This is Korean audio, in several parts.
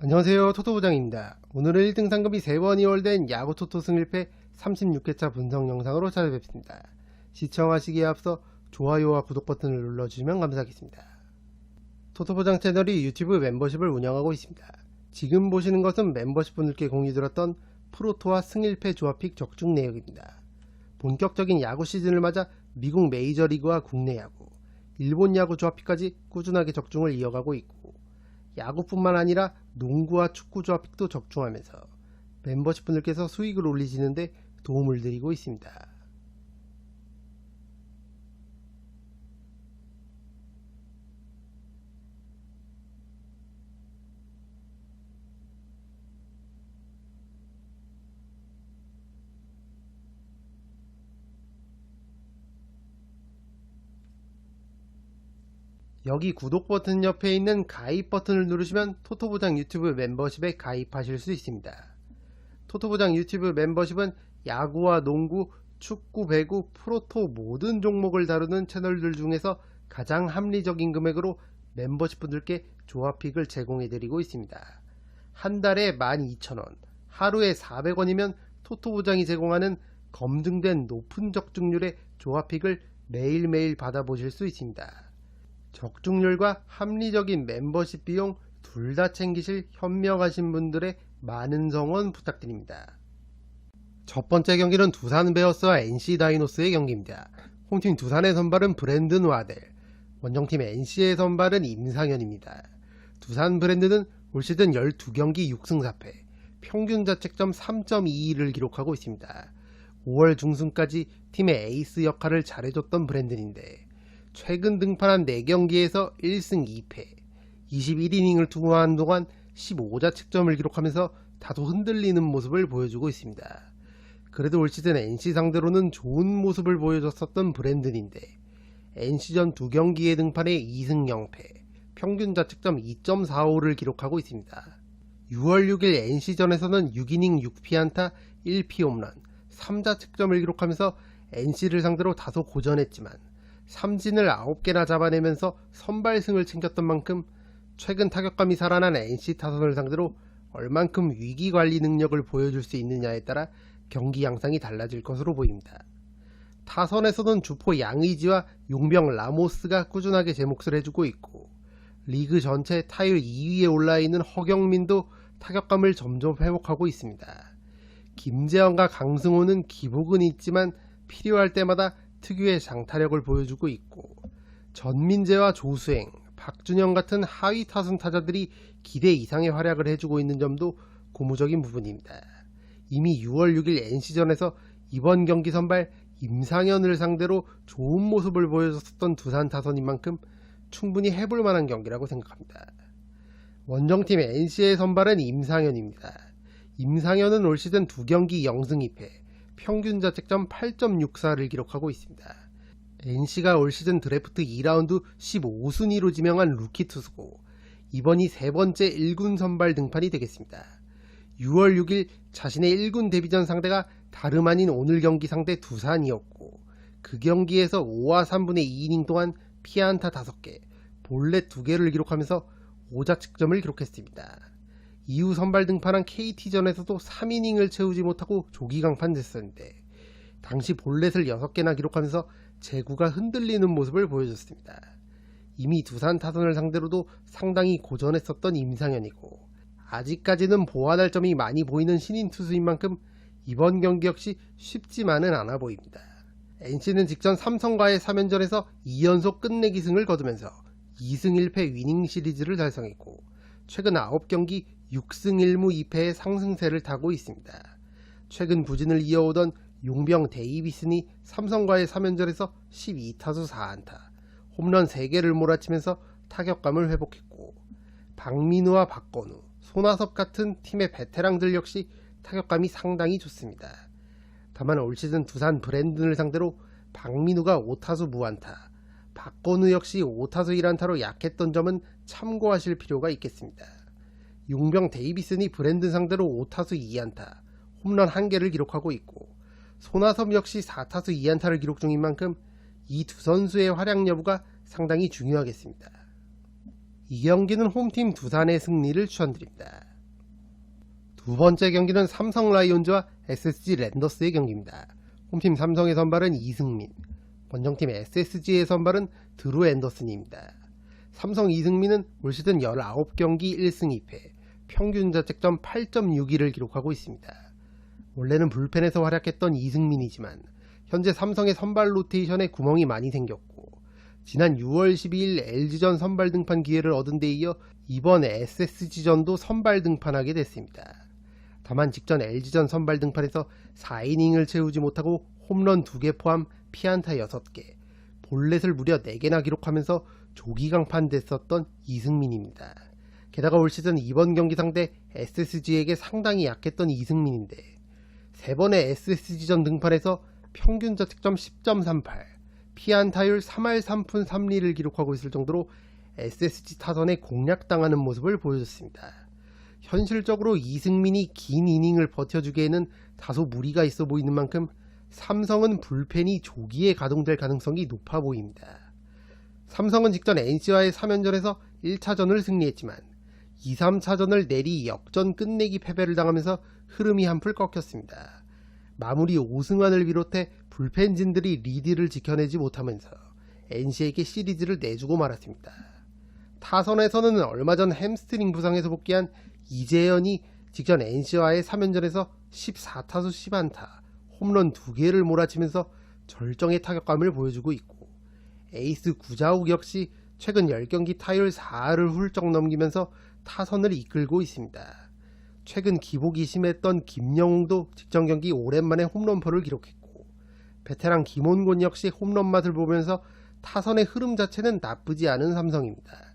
안녕하세요, 토토부장입니다. 오늘은 1등 상금이 3번 이월된 야구 토토 승일패 36회차 분석 영상으로 찾아뵙습니다. 시청하시기에 앞서 좋아요와 구독 버튼을 눌러주시면 감사하겠습니다. 토토부장 채널이 유튜브 멤버십을 운영하고 있습니다. 지금 보시는 것은 멤버십 분들께 공유드렸던 프로토와 승일패 조합픽 적중 내역입니다. 본격적인 야구 시즌을 맞아 미국 메이저리그와 국내 야구, 일본 야구 조합픽까지 꾸준하게 적중을 이어가고 있고, 야구뿐만 아니라 농구와 축구 조합픽도 적중하면서 멤버십 분들께서 수익을 올리시는데 도움을 드리고 있습니다. 여기 구독 버튼 옆에 있는 가입 버튼을 누르시면 토토부장 유튜브 멤버십에 가입하실 수 있습니다. 토토부장 유튜브 멤버십은 야구와 농구, 축구, 배구, 프로토 모든 종목을 다루는 채널들 중에서 가장 합리적인 금액으로 멤버십 분들께 조합픽을 제공해드리고 있습니다. 한 달에 12,000원, 하루에 400원이면 토토부장이 제공하는 검증된 높은 적중률의 조합픽을 매일매일 받아보실 수 있습니다. 적중률과 합리적인 멤버십 비용 둘 다 챙기실 현명하신 분들의 많은 성원 부탁드립니다. 첫 번째 경기는 두산 베어스와 NC 다이노스의 경기입니다. 홈팀 두산의 선발은 브랜든 와델, 원정팀 NC의 선발은 임상현입니다. 두산 브랜든은 올 시즌 12경기 6승 4패, 평균 자책점 3.22를 기록하고 있습니다. 5월 중순까지 팀의 에이스 역할을 잘해줬던 브랜든인데 최근 등판한 4경기에서 1승 2패, 21이닝을 투구하는 동안 15자책점을 기록하면서 다소 흔들리는 모습을 보여주고 있습니다. 그래도 올 시즌 NC 상대로는 좋은 모습을 보여줬었던 브랜든인데 NC전 2경기에 등판해 2승 0패, 평균 자책점 2.45를 기록하고 있습니다. 6월 6일 NC전에서는 6이닝 6피안타 1피홈런, 3자책점을 기록하면서 NC를 상대로 다소 고전했지만 삼진을 9개나 잡아내면서 선발승을 챙겼던 만큼 최근 타격감이 살아난 NC 타선을 상대로 얼만큼 위기관리 능력을 보여줄 수 있느냐에 따라 경기 양상이 달라질 것으로 보입니다. 타선에서는 주포 양의지와 용병 라모스가 꾸준하게 제 몫을 해주고 있고, 리그 전체 타율 2위에 올라있는 허경민도 타격감을 점점 회복하고 있습니다. 김재환과 강승호는 기복은 있지만 필요할 때마다 특유의 장타력을 보여주고 있고, 전민재와 조수행, 박준영 같은 하위 타순 타자들이 기대 이상의 활약을 해주고 있는 점도 고무적인 부분입니다. 이미 6월 6일 NC전에서 이번 경기 선발 임상현을 상대로 좋은 모습을 보여줬었던 두산 타선인 만큼 충분히 해볼 만한 경기라고 생각합니다. 원정팀 NC의 선발은 임상현입니다. 임상현은 올 시즌 2경기 0승 2패, 평균 자책점 8.64를 기록하고 있습니다. NC가 올 시즌 드래프트 2라운드 15순위로 지명한 루키 투수고, 이번이 세 번째 1군 선발 등판이 되겠습니다. 6월 6일 자신의 1군 데뷔전 상대가 다름 아닌 오늘 경기 상대 두산이었고, 그 경기에서 5와 3분의 2이닝 동안 피안타 5개, 볼넷 2개를 기록하면서 5자책점을 기록했습니다. 이후 선발 등판한 KT전에서도 3이닝을 채우지 못하고 조기 강판됐었는데 당시 볼넷을 6개나 기록하면서 제구가 흔들리는 모습을 보여줬습니다. 이미 두산 타선을 상대로도 상당히 고전했었던 임상현이고, 아직까지는 보완할 점이 많이 보이는 신인 투수인 만큼 이번 경기 역시 쉽지만은 않아 보입니다. NC는 직전 삼성과의 3연전에서 2연속 끝내기 승을 거두면서 2승 1패 위닝 시리즈를 달성했고, 최근 9경기 6승 1무 2패의 상승세를 타고 있습니다. 최근 부진을 이어오던 용병 데이비슨이 삼성과의 3연전에서 12타수 4안타, 홈런 3개를 몰아치면서 타격감을 회복했고, 박민우와 박건우, 손아섭 같은 팀의 베테랑들 역시 타격감이 상당히 좋습니다. 다만 올 시즌 두산 브랜든을 상대로 박민우가 5타수 무안타, 박건우 역시 5타수 1안타로 약했던 점은 참고하실 필요가 있겠습니다. 용병 데이비슨이 브랜든 상대로 5타수 2안타, 홈런 1개를 기록하고 있고, 손아섭 역시 4타수 2안타를 기록 중인 만큼 이 두 선수의 활약 여부가 상당히 중요하겠습니다. 이 경기는 홈팀 두산의 승리를 추천드립니다. 두 번째 경기는 삼성 라이온즈와 SSG 랜더스의 경기입니다. 홈팀 삼성의 선발은 이승민, 원정팀 SSG의 선발은 드루 앤더슨입니다. 삼성 이승민은 올 시즌 19경기 1승 2패, 평균 자책점 8.62를 기록하고 있습니다. 원래는 불펜에서 활약했던 이승민이지만 현재 삼성의 선발 로테이션에 구멍이 많이 생겼고, 지난 6월 12일 LG전 선발 등판 기회를 얻은 데 이어 이번 SSG전도 선발 등판하게 됐습니다. 다만 직전 LG전 선발 등판에서 4이닝을 채우지 못하고 홈런 2개 포함 피안타 6개, 볼넷을 무려 4개나 기록하면서 조기강판 됐었던 이승민입니다. 게다가 올 시즌 이번 경기 상대 SSG에게 상당히 약했던 이승민인데 3번의 SSG전 등판에서 평균 자책점 10.38, 피안타율 3할 3푼 3리를 기록하고 있을 정도로 SSG 타선에 공략당하는 모습을 보여줬습니다. 현실적으로 이승민이 긴 이닝을 버텨주기에는 다소 무리가 있어 보이는 만큼 삼성은 불펜이 조기에 가동될 가능성이 높아 보입니다. 삼성은 직전 NC와의 3연전에서 1차전을 승리했지만 2, 3차전을 내리 역전 끝내기 패배를 당하면서 흐름이 한풀 꺾였습니다. 마무리 오승환을 비롯해 불펜진들이 리드를 지켜내지 못하면서 NC에게 시리즈를 내주고 말았습니다. 타선에서는 얼마 전 햄스트링 부상에서 복귀한 이재현이 직전 NC와의 3연전에서 14타수 10안타, 홈런 2개를 몰아치면서 절정의 타격감을 보여주고 있고, 에이스 구자욱 역시 최근 10경기 타율 4할을 훌쩍 넘기면서 타선을 이끌고 있습니다. 최근 기복이 심했던 김영웅도 직전 경기 오랜만에 홈런포를 기록했고, 베테랑 김원곤 역시 홈런 맛을 보면서 타선의 흐름 자체는 나쁘지 않은 삼성입니다.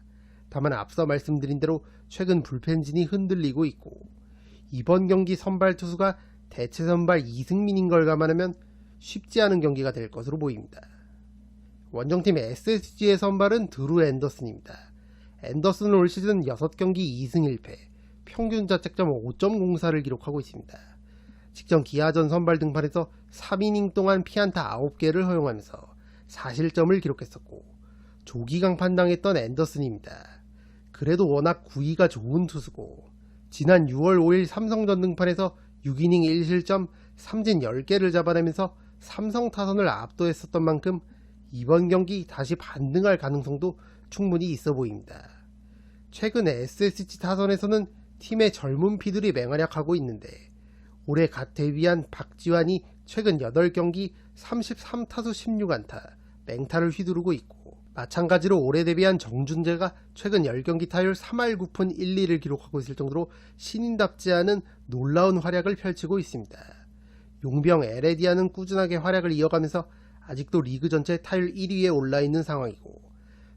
다만 앞서 말씀드린 대로 최근 불펜진이 흔들리고 있고, 이번 경기 선발 투수가 대체 선발 이승민인 걸 감안하면 쉽지 않은 경기가 될 것으로 보입니다. 원정팀 SSG의 선발은 드루 앤더슨입니다. 앤더슨은 올 시즌 6경기 2승 1패, 평균 자책점 5.04를 기록하고 있습니다. 직전 기아전 선발 등판에서 3이닝 동안 피안타 9개를 허용하면서 4실점을 기록했었고, 조기 강판당했던 앤더슨입니다. 그래도 워낙 구위가 좋은 투수고, 지난 6월 5일 삼성전 등판에서 6이닝 1실점 3진 10개를 잡아내면서 삼성 타선을 압도했었던 만큼 이번 경기 다시 반등할 가능성도 충분히 있어 보입니다. 최근 SSG 타선에서는 팀의 젊은 피들이 맹활약하고 있는데, 올해 갓 데뷔한 박지환이 최근 8경기 33타수 16안타, 맹타를 휘두르고 있고, 마찬가지로 올해 데뷔한 정준재가 최근 10경기 타율 3할 9푼 1리를 기록하고 있을 정도로 신인답지 않은 놀라운 활약을 펼치고 있습니다. 용병 에레디아는 꾸준하게 활약을 이어가면서 아직도 리그 전체 타율 1위에 올라있는 상황이고,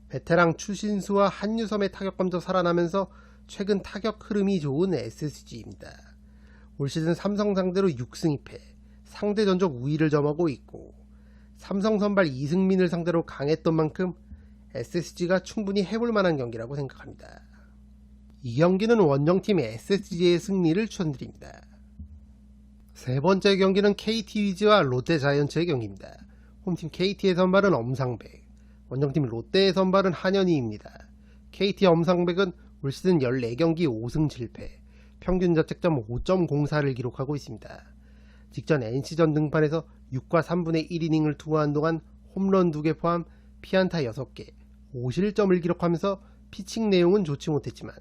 베테랑 추신수와 한유섬의 타격감도 살아나면서 최근 타격 흐름이 좋은 SSG입니다. 올 시즌 삼성 상대로 6승 2패, 상대 전적 우위를 점하고 있고, 삼성 선발 이승민을 상대로 강했던 만큼 SSG가 충분히 해볼 만한 경기라고 생각합니다. 이 경기는 원정팀 SSG의 승리를 추천드립니다. 세 번째 경기는 KT 위즈와 롯데 자이언츠의 경기입니다. 홈팀 KT의 선발은 엄상백, 원정팀 롯데의 선발은 한현희입니다. KT 엄상백은 올 시즌 14경기 5승 7패, 평균 자책점 5.04를 기록하고 있습니다. 직전 NC전 등판에서 6과 3분의 1이닝을 투구한 동안 홈런 2개 포함 피안타 6개, 5실점을 기록하면서 피칭 내용은 좋지 못했지만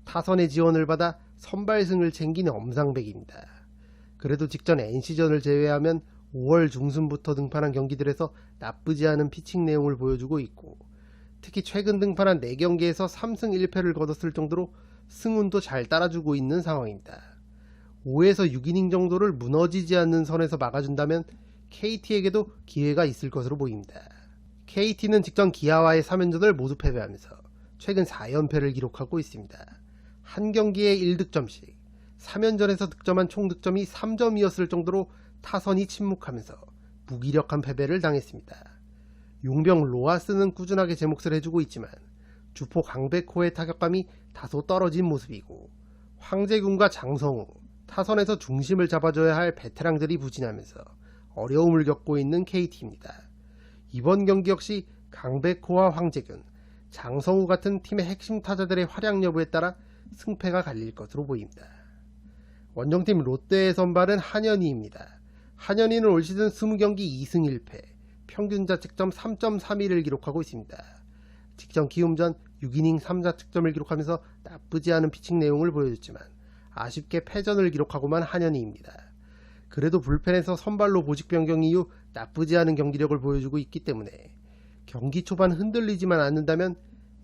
타선의 지원을 받아 선발승을 챙긴 엄상백입니다. 그래도 직전 NC전을 제외하면 5월 중순부터 등판한 경기들에서 나쁘지 않은 피칭 내용을 보여주고 있고, 특히 최근 등판한 4경기에서 3승 1패를 거뒀을 정도로 승운도 잘 따라주고 있는 상황입니다. 5에서 6이닝 정도를 무너지지 않는 선에서 막아준다면 KT에게도 기회가 있을 것으로 보입니다. KT는 직전 기아와의 3연전을 모두 패배하면서 최근 4연패를 기록하고 있습니다. 한 경기에 1득점씩, 3연전에서 득점한 총 득점이 3점이었을 정도로 타선이 침묵하면서 무기력한 패배를 당했습니다. 용병 로하스는 꾸준하게 제 몫을 해주고 있지만 주포 강백호의 타격감이 다소 떨어진 모습이고, 황재균과 장성우, 타선에서 중심을 잡아줘야 할 베테랑들이 부진하면서 어려움을 겪고 있는 KT입니다. 이번 경기 역시 강백호와 황재균, 장성우 같은 팀의 핵심 타자들의 활약 여부에 따라 승패가 갈릴 것으로 보입니다. 원정팀 롯데의 선발은 한현희입니다. 한현희는 올 시즌 20경기 2승 1패, 평균 자책점 3.31을 기록하고 있습니다. 직전 키움전 6이닝 3자책점을 기록하면서 나쁘지 않은 피칭 내용을 보여줬지만 아쉽게 패전을 기록하고만 한현희입니다. 그래도 불펜에서 선발로 보직 변경 이후 나쁘지 않은 경기력을 보여주고 있기 때문에 경기 초반 흔들리지만 않는다면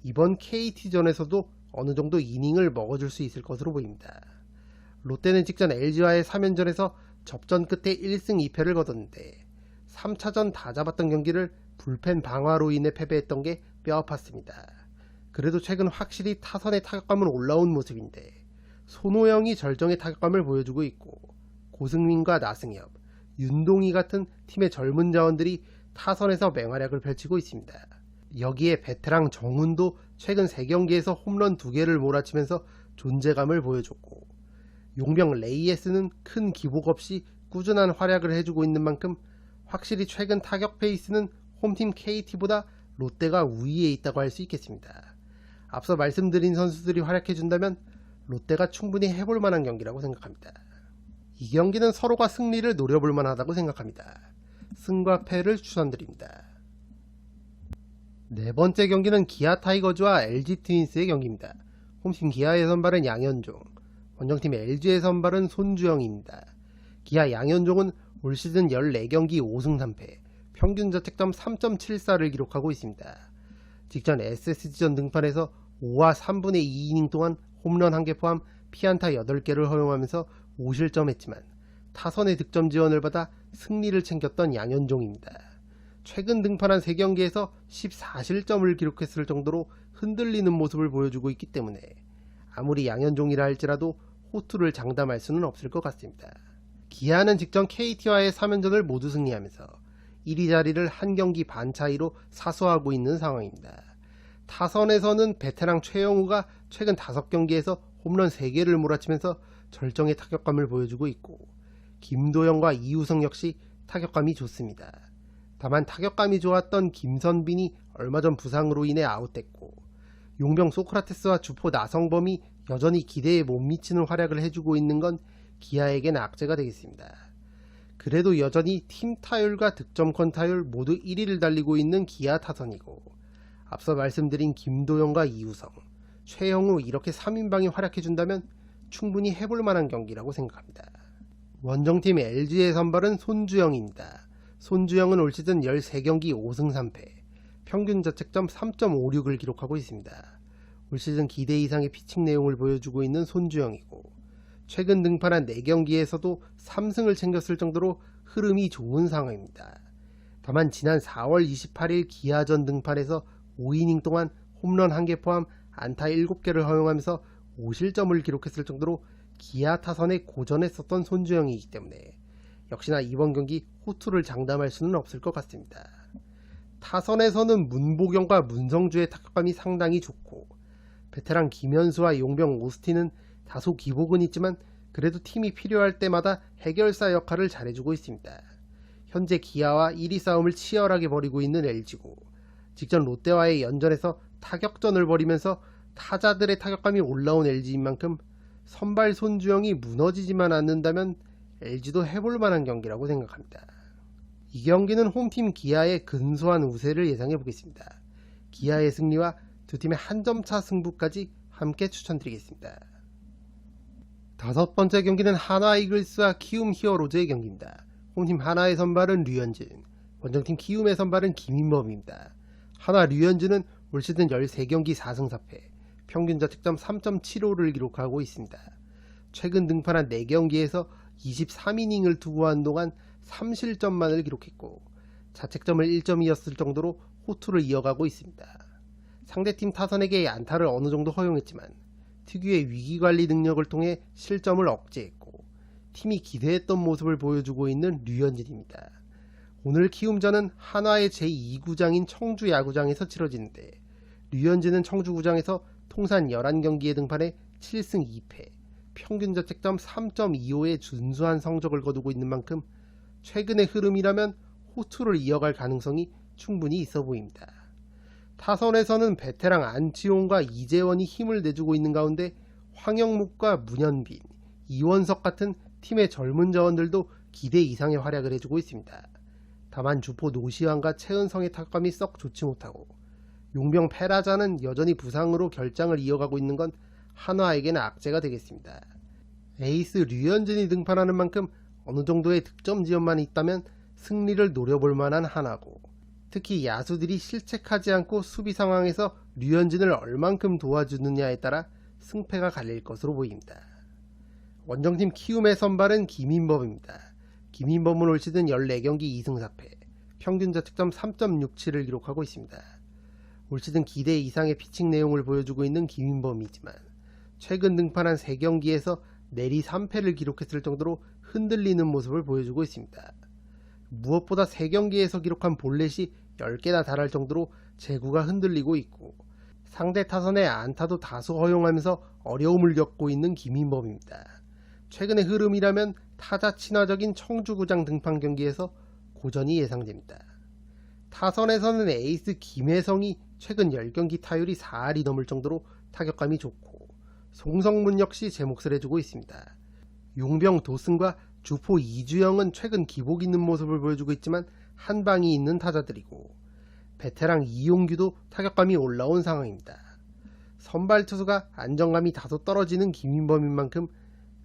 이번 KT전에서도 어느 정도 이닝을 먹어줄 수 있을 것으로 보입니다. 롯데는 직전 LG와의 3연전에서 접전 끝에 1승 2패를 거뒀는데 3차전 다 잡았던 경기를 불펜 방화로 인해 패배했던 게 뼈아팠습니다. 그래도 최근 확실히 타선의 타격감은 올라온 모습인데 손호영이 절정의 타격감을 보여주고 있고 고승민과 나승엽, 윤동희 같은 팀의 젊은 자원들이 타선에서 맹활약을 펼치고 있습니다. 여기에 베테랑 정훈도 최근 3경기에서 홈런 2개를 몰아치면서 존재감을 보여줬고 용병 레이에스는 큰 기복 없이 꾸준한 활약을 해주고 있는 만큼 확실히 최근 타격 페이스는 홈팀 KT보다 롯데가 우위에 있다고 할 수 있겠습니다. 앞서 말씀드린 선수들이 활약해준다면 롯데가 충분히 해볼 만한 경기라고 생각합니다. 이 경기는 서로가 승리를 노려볼 만하다고 생각합니다. 승과 패를 추천드립니다. 네 번째 경기는 기아 타이거즈와 LG 트윈스의 경기입니다. 홈팀 기아의 선발은 양현종, 원정팀 LG의 선발은 손주영입니다. 기아 양현종은 올 시즌 14경기 5승 3패, 평균 자책점 3.74를 기록하고 있습니다. 직전 SSG전 등판에서 5와 3분의 2이닝 동안 홈런 1개 포함 피안타 8개를 허용하면서 5실점했지만 타선의 득점 지원을 받아 승리를 챙겼던 양현종입니다. 최근 등판한 3경기에서 14실점을 기록했을 정도로 흔들리는 모습을 보여주고 있기 때문에 아무리 양현종이라 할지라도 호투를 장담할 수는 없을 것 같습니다. 기아는 직전 KT와의 3연전을 모두 승리하면서 1위 자리를 한 경기 반 차이로 사수하고 있는 상황입니다. 타선에서는 베테랑 최영우가 최근 5경기에서 홈런 3개를 몰아치면서 절정의 타격감을 보여주고 있고 김도영과 이우성 역시 타격감이 좋습니다. 다만 타격감이 좋았던 김선빈이 얼마 전 부상으로 인해 아웃됐고 용병 소크라테스와 주포 나성범이 여전히 기대에 못 미치는 활약을 해주고 있는 건 기아에겐 악재가 되겠습니다. 그래도 여전히 팀 타율과 득점권 타율 모두 1위를 달리고 있는 기아 타선이고 앞서 말씀드린 김도영과 이우성, 최영우 이렇게 3인방이 활약해준다면 충분히 해볼 만한 경기라고 생각합니다. 원정팀 LG의 선발은 손주영입니다. 손주영은 올 시즌 13경기 5승 3패, 평균 자책점 3.56을 기록하고 있습니다. 올 시즌 기대 이상의 피칭 내용을 보여주고 있는 손주영이고 최근 등판한 4경기에서도 3승을 챙겼을 정도로 흐름이 좋은 상황입니다. 다만 지난 4월 28일 기아전 등판에서 5이닝 동안 홈런 1개 포함 안타 7개를 허용하면서 5실점을 기록했을 정도로 기아 타선에 고전했었던 손주영이기 때문에 역시나 이번 경기 호투를 장담할 수는 없을 것 같습니다. 타선에서는 문보경과 문성주의 타격감이 상당히 좋고 베테랑 김현수와 용병 오스틴은 다소 기복은 있지만 그래도 팀이 필요할 때마다 해결사 역할을 잘해주고 있습니다. 현재 기아와 1위 싸움을 치열하게 벌이고 있는 LG고 직전 롯데와의 연전에서 타격전을 벌이면서 타자들의 타격감이 올라온 LG인 만큼 선발 손주영이 무너지지만 않는다면 LG도 해볼 만한 경기라고 생각합니다. 이 경기는 홈팀 기아의 근소한 우세를 예상해 보겠습니다. 기아의 승리와 두 팀의 한 점 차 승부까지 함께 추천드리겠습니다. 다섯 번째 경기는 한화 이글스와 키움 히어로즈의 경기입니다. 홈팀 한화의 선발은 류현진, 원정팀 키움의 선발은 김인범입니다. 한화 류현진은 올 시즌 13경기 4승 4패, 평균 자책점 3.75를 기록하고 있습니다. 최근 등판한 4경기에서 23이닝을 투구한 동안 3실점만을 기록했고 자책점을 1점이었을 정도로 호투를 이어가고 있습니다. 상대팀 타선에게 안타를 어느 정도 허용했지만 특유의 위기관리 능력을 통해 실점을 억제했고 팀이 기대했던 모습을 보여주고 있는 류현진입니다. 오늘 키움전은 한화의 제2구장인 청주 야구장에서 치러지는데 류현진은 청주구장에서 통산 11경기에 등판해 7승 2패, 평균 자책점 3.25의 준수한 성적을 거두고 있는 만큼 최근의 흐름이라면 호투를 이어갈 가능성이 충분히 있어 보입니다. 타선에서는 베테랑 안치홍과 이재원이 힘을 내주고 있는 가운데 황영묵과 문현빈, 이원석 같은 팀의 젊은 자원들도 기대 이상의 활약을 해주고 있습니다. 다만 주포 노시환과 최은성의 타격감이 썩 좋지 못하고 용병 페라자는 여전히 부상으로 결장을 이어가고 있는 건 한화에게는 악재가 되겠습니다. 에이스 류현진이 등판하는 만큼 어느 정도의 득점 지연만 있다면 승리를 노려볼 만한 한화고, 특히 야수들이 실책하지 않고 수비 상황에서 류현진을 얼만큼 도와주느냐에 따라 승패가 갈릴 것으로 보입니다. 원정팀 키움의 선발은 김인범입니다. 김인범은 올 시즌 14경기 2승 4패, 평균 자책점 3.67을 기록하고 있습니다. 올 시즌 기대 이상의 피칭 내용을 보여주고 있는 김인범이지만 최근 등판한 3경기에서 내리 3패를 기록했을 정도로 흔들리는 모습을 보여주고 있습니다. 무엇보다 3경기에서 기록한 볼넷이 10개나 달할 정도로 제구가 흔들리고 있고 상대 타선의 안타도 다수 허용하면서 어려움을 겪고 있는 김인범입니다. 최근의 흐름이라면 타자 친화적인 청주구장 등판 경기에서 고전이 예상됩니다. 타선에서는 에이스 김혜성이 최근 10경기 타율이 4할이 넘을 정도로 타격감이 좋고 송성문 역시 제 몫을 해주고 있습니다. 용병 도슨과 주포 이주영은 최근 기복 있는 모습을 보여주고 있지만 한방이 있는 타자들이고 베테랑 이용규도 타격감이 올라온 상황입니다. 선발 투수가 안정감이 다소 떨어지는 김인범인 만큼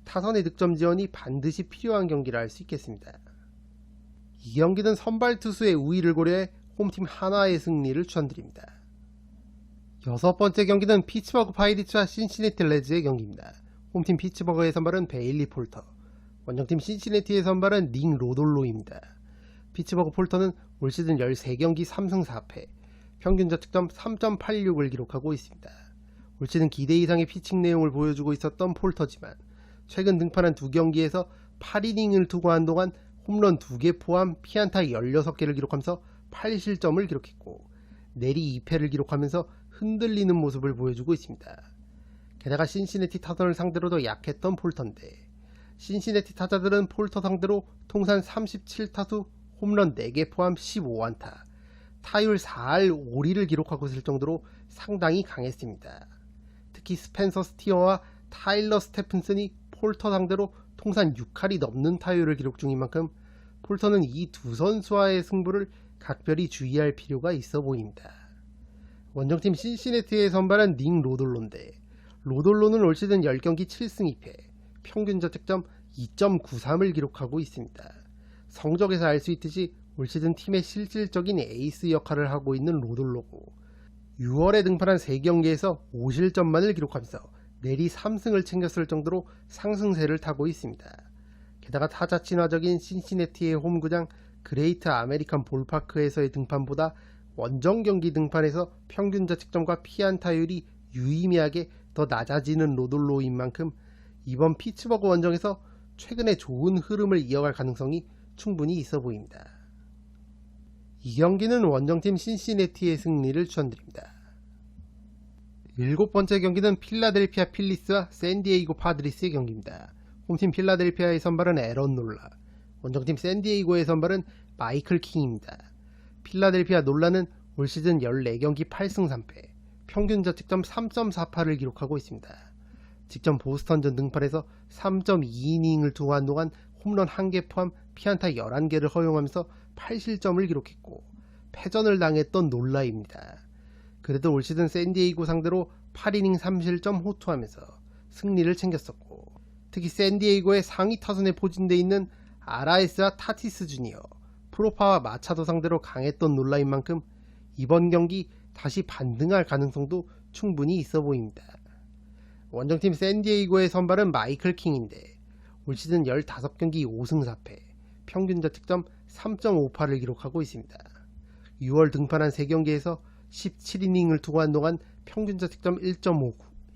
타선의 득점 지원이 반드시 필요한 경기라 할 수 있겠습니다. 이 경기는 선발 투수의 우위를 고려해 홈팀 한화의 승리를 추천드립니다. 6번째 경기는 피츠버그 파이리츠와 신시내티 레즈의 경기입니다. 홈팀 피츠버그의 선발은 베일리 폴터, 원정팀 신시내티의 선발은 닉 로돌로입니다. 피츠버그 폴터는 올 시즌 13경기 3승 4패, 평균 자책점 3.86을 기록하고 있습니다. 올 시즌 기대 이상의 피칭 내용을 보여주고 있었던 폴터지만 최근 등판한 2경기에서 8이닝을 투구한 동안 홈런 2개 포함 피안타 16개를 기록하면서 8실점을 기록했고 내리 2패를 기록하면서 흔들리는 모습을 보여주고 있습니다. 게다가 신시내티 타선을 상대로도 약했던 폴터인데 신시내티 타자들은 폴터 상대로 통산 37타수 홈런 4개 포함 15안타, 타율 4할 5리를 기록하고 있을 정도로 상당히 강했습니다. 특히 스펜서 스티어와 타일러 스테픈슨이 폴터 상대로 통산 6할이 넘는 타율을 기록 중인 만큼 폴터는 이 두 선수와의 승부를 각별히 주의할 필요가 있어 보입니다. 원정팀 신시내티의 선발은 닉 로돌로인데 로돌로는 올 시즌 10경기 7승 2패, 평균 자책점 2.93을 기록하고 있습니다. 성적에서 알 수 있듯이 올 시즌 팀의 실질적인 에이스 역할을 하고 있는 로돌로고 6월에 등판한 3경기에서 5실점만을 기록하면서 내리 3승을 챙겼을 정도로 상승세를 타고 있습니다. 게다가 타자 친화적인 신시내티의 홈구장 그레이트 아메리칸 볼파크에서의 등판보다 원정 경기 등판에서 평균 자책점과 피안타율이 유의미하게 더 낮아지는 로돌로인 만큼 이번 피츠버그 원정에서 최근에 좋은 흐름을 이어갈 가능성이 충분히 있어 보입니다. 이 경기는 원정팀 신시내티의 승리를 추천드립니다. 7번째 경기는 필라델피아 필리스와 샌디에이고 파드리스의 경기입니다. 홈팀 필라델피아의 선발은 에런 놀라, 원정팀 샌디에이고의 선발은 마이클 킹입니다. 필라델피아 놀라는 올 시즌 14경기 8승 3패, 평균 자책점 3.48을 기록하고 있습니다. 직전 보스턴전 등판에서 3.2이닝을 투구한 동안 홈런 1개 포함 피안타 11개를 허용하면서 8실점을 기록했고 패전을 당했던 놀라입니다. 그래도 올 시즌 샌디에이고 상대로 8이닝 3실점 호투하면서 승리를 챙겼었고 특히 샌디에이고의 상위 타선에 포진되어 있는 아라에스와 타티스 주니어, 프로파와 마차도 상대로 강했던 놀라인 만큼 이번 경기 다시 반등할 가능성도 충분히 있어 보입니다. 원정팀 샌디에이고의 선발은 마이클 킹인데 올 시즌 15경기 5승 4패, 평균 자책점 3.58을 기록하고 있습니다. 6월 등판한 3경기에서 17이닝을 투구한 동안 평균 자책점 1.59,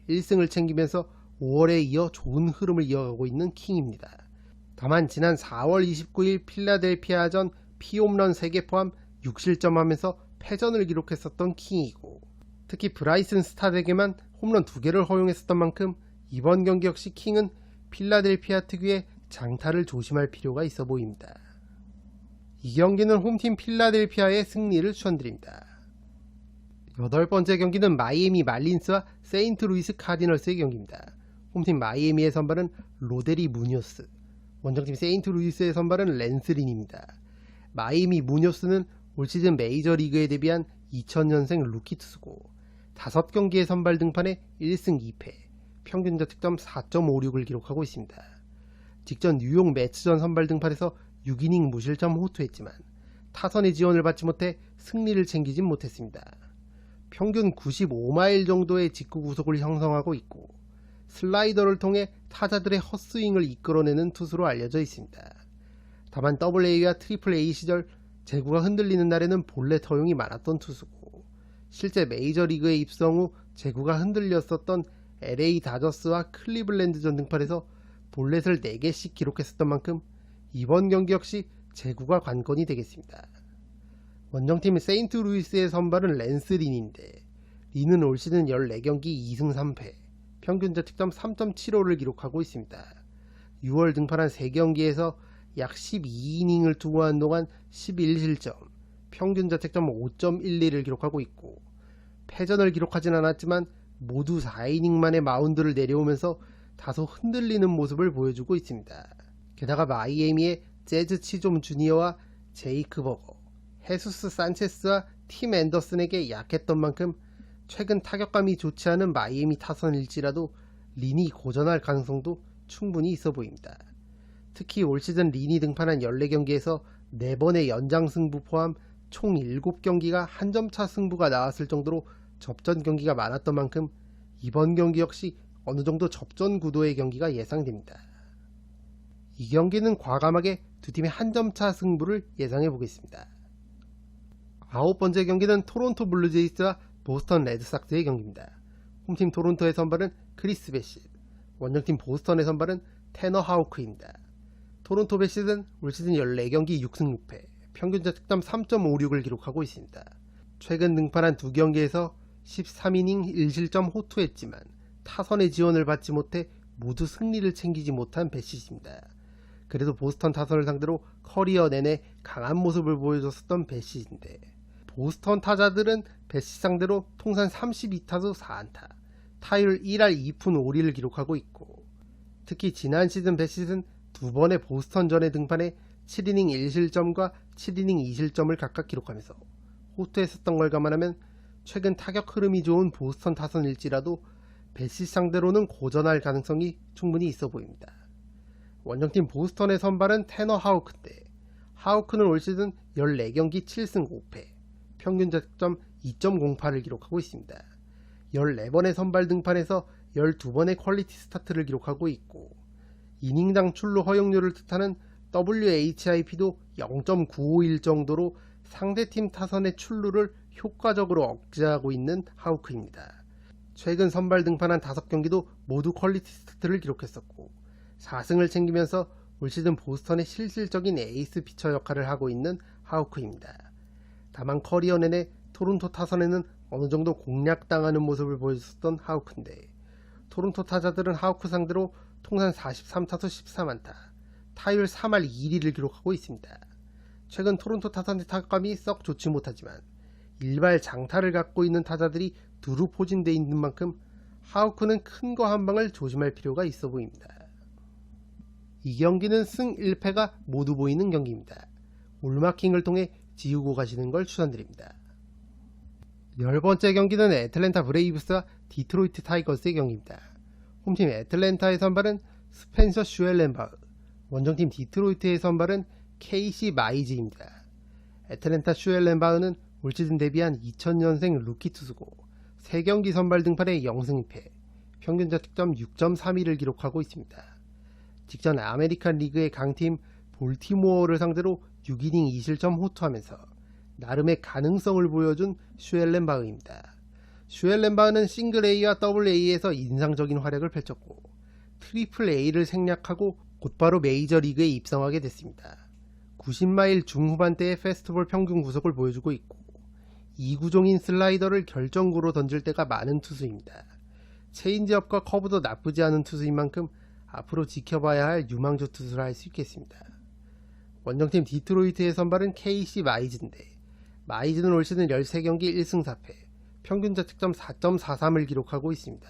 1승을 챙기면서 5월에 이어 좋은 흐름을 이어가고 있는 킹입니다. 다만 지난 4월 29일 필라델피아전 피홈런 3개 포함 6실점하면서 패전을 기록했었던 킹이고 특히 브라이슨 스타덱에만 홈런 2개를 허용했었던 만큼 이번 경기 역시 킹은 필라델피아 특유의 장타를 조심할 필요가 있어 보입니다. 이 경기는 홈팀 필라델피아의 승리를 추천드립니다. 8번째 경기는 마이애미 말린스와 세인트루이스 카디널스의 경기입니다. 홈팀 마이애미의 선발은 로데리 무뇨스, 원정팀 세인트루이스의 선발은 랜스 린입니다. 마이애미 무뇨스는 올 시즌 메이저리그에 데뷔한 2000년생 루키 투수고 5경기의 선발 등판에 1승 2패, 평균 자책점 4.56을 기록하고 있습니다. 직전 뉴욕 매츠전 선발 등판에서 6이닝 무실점 호투했지만 타선의 지원을 받지 못해 승리를 챙기진 못했습니다. 평균 95마일 정도의 직구 구속을 형성하고 있고 슬라이더를 통해 타자들의 헛스윙을 이끌어내는 투수로 알려져 있습니다. 다만 AA와 AAA 시절 제구가 흔들리는 날에는 볼넷 허용이 많았던 투수고 실제 메이저리그에 입성 후 제구가 흔들렸었던 LA 다저스와 클리블랜드전 등판에서 볼넷을 4개씩 기록했었던 만큼 이번 경기 역시 제구가 관건이 되겠습니다. 원정팀 세인트루이스의 선발은 랜스 린인데 린은 올 시즌 14경기 2승 3패, 평균 자책점 3.75를 기록하고 있습니다. 6월 등판한 3경기에서 약 12이닝을 투구한 동안 11실점, 평균 자책점 5.12를 기록하고 있고 패전을 기록하진 않았지만 모두 4이닝 만에 마운드를 내려오면서 다소 흔들리는 모습을 보여주고 있습니다. 게다가 마이애미의 재즈 치좀 주니어와 제이크 버거, 헤수스 산체스와 팀 앤더슨에게 약했던 만큼 최근 타격감이 좋지 않은 마이애미 타선일지라도 린이 고전할 가능성도 충분히 있어 보입니다. 특히 올 시즌 린이 등판한 14경기에서 4번의 연장 승부 포함 총 7경기가 한 점 차 승부가 나왔을 정도로 접전 경기가 많았던 만큼 이번 경기 역시 어느 정도 접전 구도의 경기가 예상됩니다. 이 경기는 과감하게 두 팀의 한 점 차 승부를 예상해 보겠습니다. 9번째 경기는 토론토 블루제이스와 보스턴 레드삭스의 경기입니다. 홈팀 토론토의 선발은 크리스 베시드, 원정팀 보스턴의 선발은 테너 하우크입니다. 토론토 베시드는 올 시즌 14경기 6승 6패, 평균 자책점 3.56을 기록하고 있습니다. 최근 등판한 2경기에서 13이닝 1실점 호투했지만 타선의 지원을 받지 못해 모두 승리를 챙기지 못한 베시드입니다. 그래도 보스턴 타선을 상대로 커리어 내내 강한 모습을 보여줬었던 베시드인데 보스턴 타자들은 베시드 상대로 통산 32타수 4안타, 타율 1할 2푼 5리를 기록하고 있고 특히 지난 시즌 베시드는 2번의 보스턴전에 등판해 7이닝 1실점과 7이닝 2실점을 각각 기록하면서 호투했었던 걸 감안하면 최근 타격 흐름이 좋은 보스턴 타선일지라도 베시드 상대로는 고전할 가능성이 충분히 있어 보입니다. 원정팀 보스턴의 선발은 테너 하우크인데 하우크는 올 시즌 14경기 7승 5패, 평균 자책점 2.08을 기록하고 있습니다. 14번의 선발 등판에서 12번의 퀄리티 스타트를 기록하고 있고 이닝당 출루 허용률을 뜻하는 WHIP도 0.951 정도로 상대팀 타선의 출루를 효과적으로 억제하고 있는 하우크입니다. 최근 선발 등판한 5경기도 모두 퀄리티 스타트를 기록했었고 4승을 챙기면서 올 시즌 보스턴의 실질적인 에이스 피처 역할을 하고 있는 하우크입니다. 다만 커리어 내내 토론토 타선에는 어느 정도 공략당하는 모습을 보여줬던 하우크인데 토론토 타자들은 하우크 상대로 통산 43타수 13안타, 타율 3할 2리를 기록하고 있습니다. 최근 토론토 타선의 타격감이 썩 좋지 못하지만 일발 장타를 갖고 있는 타자들이 두루 포진되어 있는 만큼 하우크는 큰 거 한 방을 조심할 필요가 있어 보입니다. 이 경기는 승 1패가 모두 보이는 경기입니다. 올마킹을 통해 지우고 가시는 걸 추천드립니다. 10번째 경기는 애틀랜타 브레이브스와 디트로이트 타이거스의 경기입니다. 홈팀 애틀랜타의 선발은 스펜서 슈엘렌바흐, 원정팀 디트로이트의 선발은 케이시 마이즈입니다. 애틀랜타 슈엘렌바흐는 올 시즌 데뷔한 2000년생 루키 투수고 3경기 선발 등판에 0승 2패, 평균 자책점 6.32를 기록하고 있습니다. 직전 아메리칸 리그의 강팀 볼티모어를 상대로 6이닝 2실점 호투하면서 나름의 가능성을 보여준 슈엘렌바흐입니다. 슈엘렌바흐는 싱글 A와 더블 A에서 인상적인 활약을 펼쳤고 트리플 A를 생략하고 곧바로 메이저리그에 입성하게 됐습니다. 90마일 중후반대의 페스티벌 평균 구속을 보여주고 있고 이구종인 슬라이더를 결정구로 던질 때가 많은 투수입니다. 체인지업과 커브도 나쁘지 않은 투수인 만큼 앞으로 지켜봐야 할 유망주 투수라 할 수 있겠습니다. 원정팀 디트로이트의 선발은 케이시 마이즈인데 마이즈는 올 시즌 13경기 1승 4패, 평균 자책점 4.43을 기록하고 있습니다.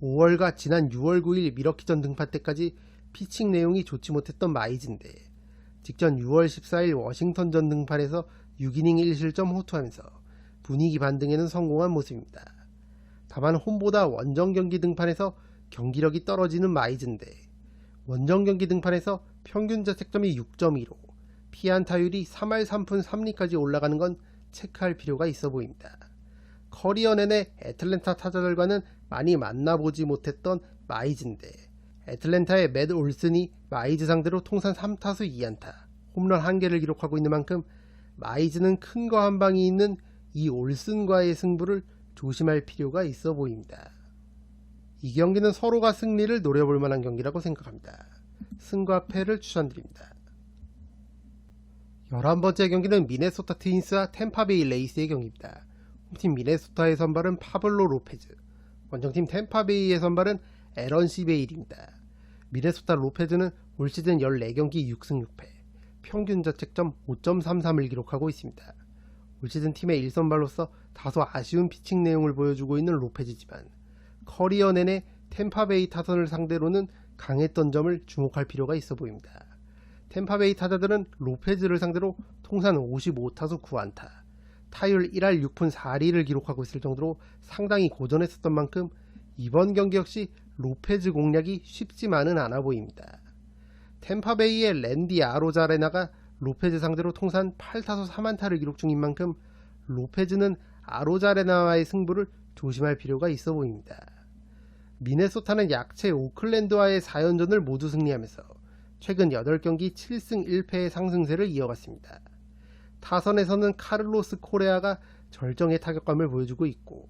5월과 지난 6월 9일 미러키전 등판 때까지 피칭 내용이 좋지 못했던 마이즈인데 직전 6월 14일 워싱턴전 등판에서 6이닝 1실점 호투하면서 분위기 반등에는 성공한 모습입니다. 다만 홈보다 원정 경기 등판에서 경기력이 떨어지는 마이즈인데 원정 경기 등판에서 평균 자책점이 6.15, 피안타율이 3할 3푼 3리까지 올라가는 건 체크할 필요가 있어 보입니다. 커리어 내내 애틀랜타 타자들과는 많이 만나보지 못했던 마이즈인데 애틀랜타의 맷 올슨이 마이즈 상대로 통산 3타수 2안타, 홈런 1개를 기록하고 있는 만큼 마이즈는 큰 거 한 방이 있는 이 올슨과의 승부를 조심할 필요가 있어 보입니다. 이 경기는 서로가 승리를 노려볼 만한 경기라고 생각합니다. 승과 패를 추천드립니다. 11번째 경기는 미네소타 트윈스와 템파베이 레이스의 경기입니다. 홈팀 미네소타의 선발은 파블로 로페즈, 원정팀 템파베이의 선발은 에런 시베일입니다. 미네소타 로페즈는 올 시즌 14경기 6승 6패, 평균 자책점 5.33을 기록하고 있습니다. 올 시즌 팀의 1선발로서 다소 아쉬운 피칭 내용을 보여주고 있는 로페즈지만 커리어 내내 템파베이 타선을 상대로는 강했던 점을 주목할 필요가 있어 보입니다. 템파베이 타자들은 로페즈를 상대로 통산 55타수 9안타, 타율 1할 6푼 4리를 기록하고 있을 정도로 상당히 고전했었던 만큼 이번 경기 역시 로페즈 공략이 쉽지만은 않아 보입니다. 템파베이의 랜디 아로자레나가 로페즈 상대로 통산 8타수 3안타를 기록 중인 만큼 로페즈는 아로자레나와의 승부를 조심할 필요가 있어 보입니다. 미네소타는 약체 오클랜드와의 4연전을 모두 승리하면서 최근 8경기 7승 1패의 상승세를 이어갔습니다. 타선에서는 카를로스 코레아가 절정의 타격감을 보여주고 있고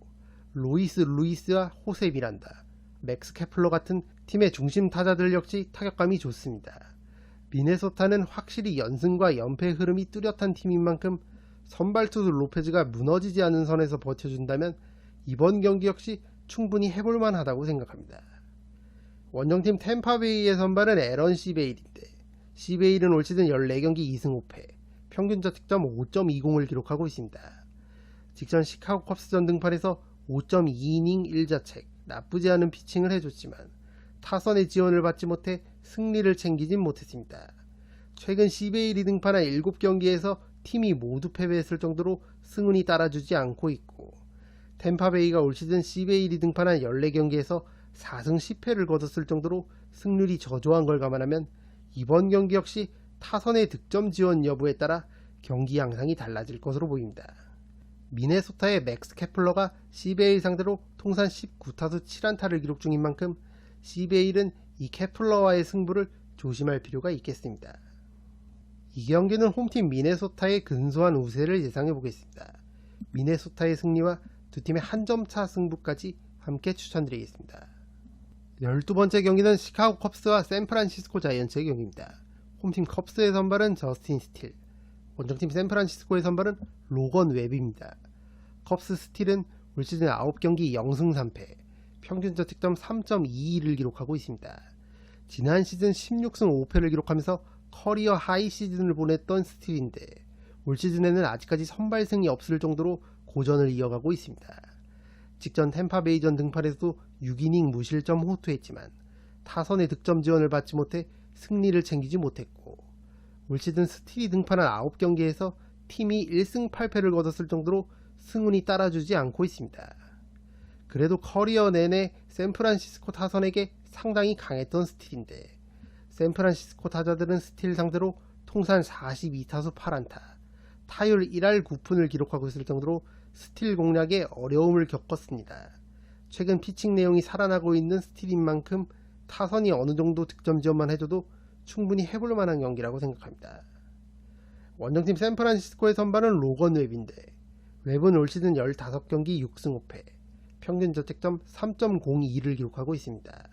로이스 루이스와 호세 미란다, 맥스 케플러 같은 팀의 중심 타자들 역시 타격감이 좋습니다. 미네소타는 확실히 연승과 연패 흐름이 뚜렷한 팀인 만큼 선발 투수 로페즈가 무너지지 않은 선에서 버텨준다면 이번 경기 역시 충분히 해볼만 하다고 생각합니다. 원정팀 템파베이의 선발은 에런 시베일인데 시베일은 올 시즌 14경기 2승 5패, 평균 자책점 5.20을 기록하고 있습니다. 직전 시카고 컵스전 등판에서 5.2이닝 1자책, 나쁘지 않은 피칭을 해줬지만 타선의 지원을 받지 못해 승리를 챙기진 못했습니다. 최근 시베일이 등판한 7경기에서 팀이 모두 패배했을 정도로 승운이 따라주지 않고 있고 템파베이가 올 시즌 시베일이 등판한 14경기에서 4승 10패를 거뒀을 정도로 승률이 저조한 걸 감안하면 이번 경기 역시 타선의 득점 지원 여부에 따라 경기 양상이 달라질 것으로 보입니다. 미네소타의 맥스 케플러가 시베일 상대로 통산 19타수 7안타를 기록 중인 만큼 시베일은 이 케플러와의 승부를 조심할 필요가 있겠습니다. 이 경기는 홈팀 미네소타의 근소한 우세를 예상해 보겠습니다. 미네소타의 승리와 두 팀의 한 점 차 승부까지 함께 추천드리겠습니다. 12번째 경기는 시카고 컵스와 샌프란시스코 자이언츠의 경기입니다. 홈팀 컵스의 선발은 저스틴 스틸, 원정팀 샌프란시스코의 선발은 로건 웹입니다. 컵스 스틸은 올 시즌 9경기 0승 3패, 평균 자책점 3.22를 기록하고 있습니다. 지난 시즌 16승 5패를 기록하면서 커리어 하이 시즌을 보냈던 스틸인데 올 시즌에는 아직까지 선발승이 없을 정도로 고전을 이어가고 있습니다. 직전 템파베이전 등판에서도 6이닝 무실점 호투했지만 타선의 득점 지원을 받지 못해 승리를 챙기지 못했고 올 시즌 스틸이 등판한 9경기에서 팀이 1승 8패를 거뒀을 정도로 승운이 따라주지 않고 있습니다. 그래도 커리어 내내 샌프란시스코 타선에게 상당히 강했던 스틸인데 샌프란시스코 타자들은 스틸 상대로 통산 42타수 8안타, 타율 1할 9푼을 기록하고 있을 정도로 스틸 공략에 어려움을 겪었습니다. 최근 피칭 내용이 살아나고 있는 스틸인 만큼 타선이 어느 정도 득점 지원만 해줘도 충분히 해볼 만한 경기라고 생각합니다. 원정팀 샌프란시스코의 선발은 로건 웹인데 웹은 올 시즌 15경기 6승 5패, 평균 자책점 3.02를 기록하고 있습니다.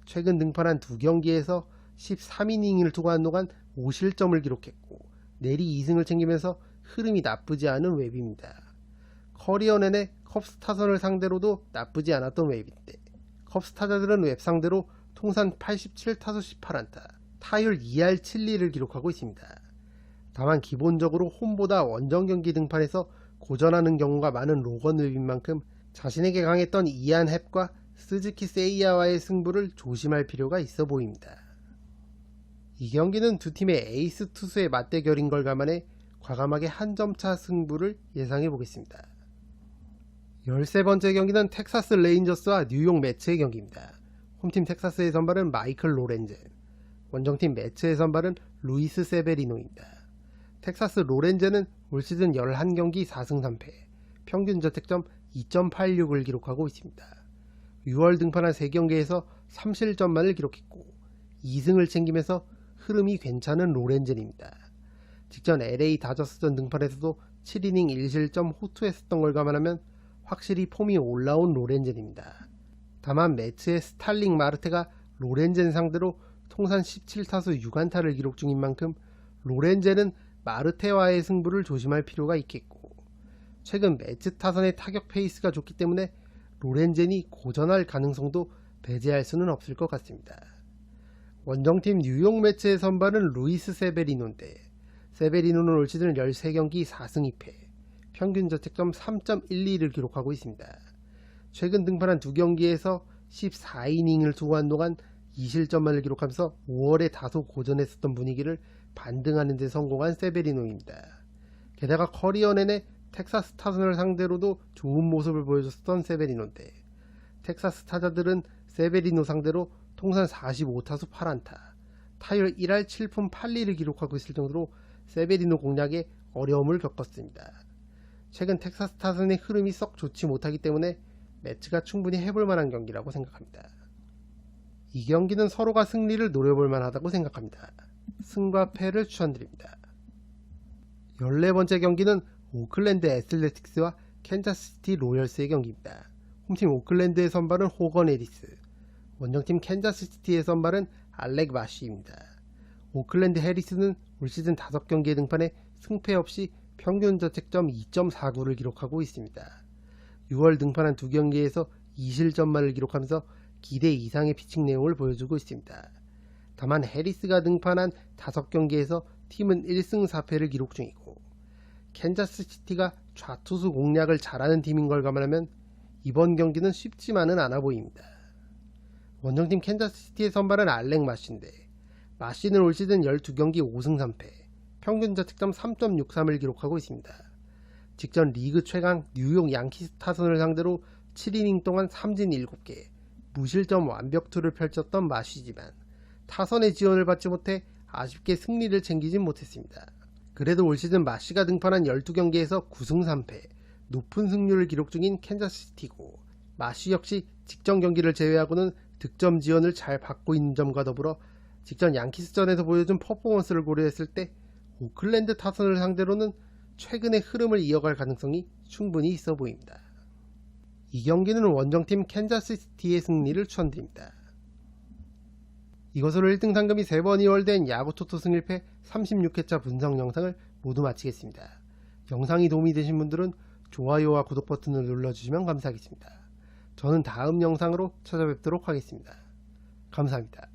최근 등판한 2경기에서 13이닝을 투구한 동안 5실점을 기록했고 내리 2승을 챙기면서 흐름이 나쁘지 않은 웹입니다. 커리어 내내 컵스 타선을 상대로도 나쁘지 않았던 웹인데 컵스 타자들은 웹 상대로 통산 87타수 18안타, 타율 2할 7리를 기록하고 있습니다. 다만 기본적으로 홈보다 원정 경기 등판에서 고전하는 경우가 많은 로건 웹인 만큼 자신에게 강했던 이안 헵과 스즈키 세이야와의 승부를 조심할 필요가 있어 보입니다. 이 경기는 두 팀의 에이스 투수의 맞대결인 걸 감안해 과감하게 한 점차 승부를 예상해 보겠습니다. 13번째 경기는 텍사스 레인저스와 뉴욕 매츠의 경기입니다. 홈팀 텍사스의 선발은 마이클 로렌젠, 원정팀 매츠의 선발은 루이스 세베리노입니다. 텍사스 로렌젠은 올 시즌 11경기 4승 3패, 평균 자책점 2.86을 기록하고 있습니다. 6월 등판한 3경기에서 3실점만을 기록했고 2승을 챙기면서 흐름이 괜찮은 로렌젠입니다. 직전 LA 다저스전 등판에서도 7이닝 1실점 호투했었던 걸 감안하면 확실히 폼이 올라온 로렌젠입니다. 다만 매츠의 스탈링 마르테가 로렌젠 상대로 통산 17타수 6안타를 기록 중인 만큼 로렌젠은 마르테와의 승부를 조심할 필요가 있겠고, 최근 매츠 타선의 타격 페이스가 좋기 때문에 로렌젠이 고전할 가능성도 배제할 수는 없을 것 같습니다. 원정팀 뉴욕 매츠의 선발은 루이스 세베리노인데, 세베리노는 올 시즌 13경기 4승 2패, 평균 자책점 3.12를 기록하고 있습니다. 최근 등판한 2경기에서 14이닝을 투구한 동안 2실점만을 기록하면서 5월에 다소 고전했었던 분위기를 반등하는 데 성공한 세베리노입니다. 게다가 커리어 내내 텍사스 타선을 상대로도 좋은 모습을 보여줬던 세베리노인데, 텍사스 타자들은 세베리노 상대로 통산 45타수 8안타, 타율 1할 7푼 8리를 기록하고 있을 정도로 세베리노 공략에 어려움을 겪었습니다. 최근 텍사스 타선의 흐름이 썩 좋지 못하기 때문에 매치가 충분히 해볼 만한 경기라고 생각합니다. 이 경기는 서로가 승리를 노려볼 만하다고 생각합니다. 승과 패를 추천드립니다. 14번째 경기는 오클랜드 애슬레틱스와 캔자스시티 로열스의 경기입니다. 홈팀 오클랜드의 선발은 호건 해리스, 원정팀 캔자스시티의 선발은 알렉 마쉬입니다. 오클랜드 해리스는 올 시즌 5경기에 등판해 승패 없이 평균 자책점 2.49를 기록하고 있습니다. 6월 등판한 2경기에서 2실점만을 기록하면서 기대 이상의 피칭 내용을 보여주고 있습니다. 다만 해리스가 등판한 5경기에서 팀은 1승 4패를 기록 중이고, 캔자스시티가 좌투수 공략을 잘하는 팀인 걸 감안하면 이번 경기는 쉽지만은 않아 보입니다. 원정팀 캔자스시티의 선발은 알렉 마쉬인데, 마쉬는 올 시즌 12경기 5승 3패, 평균 자책점 3.63을 기록하고 있습니다. 직전 리그 최강 뉴욕 양키스 타선을 상대로 7이닝 동안 삼진 7개, 무실점 완벽투를 펼쳤던 마쉬지만 타선의 지원을 받지 못해 아쉽게 승리를 챙기진 못했습니다. 그래도 올 시즌 마쉬가 등판한 12경기에서 9승 3패, 높은 승률을 기록 중인 캔자스시티고, 마쉬 역시 직전 경기를 제외하고는 득점 지원을 잘 받고 있는 점과 더불어 직전 양키스전에서 보여준 퍼포먼스를 고려했을 때 오클랜드 타선을 상대로는 최근의 흐름을 이어갈 가능성이 충분히 있어 보입니다. 이 경기는 원정팀 캔자스시티의 승리를 추천드립니다. 이것으로 1등 상금이 3번 이월된 야구토토 승일패 36회차 분석 영상을 모두 마치겠습니다. 영상이 도움이 되신 분들은 좋아요와 구독 버튼을 눌러주시면 감사하겠습니다. 저는 다음 영상으로 찾아뵙도록 하겠습니다. 감사합니다.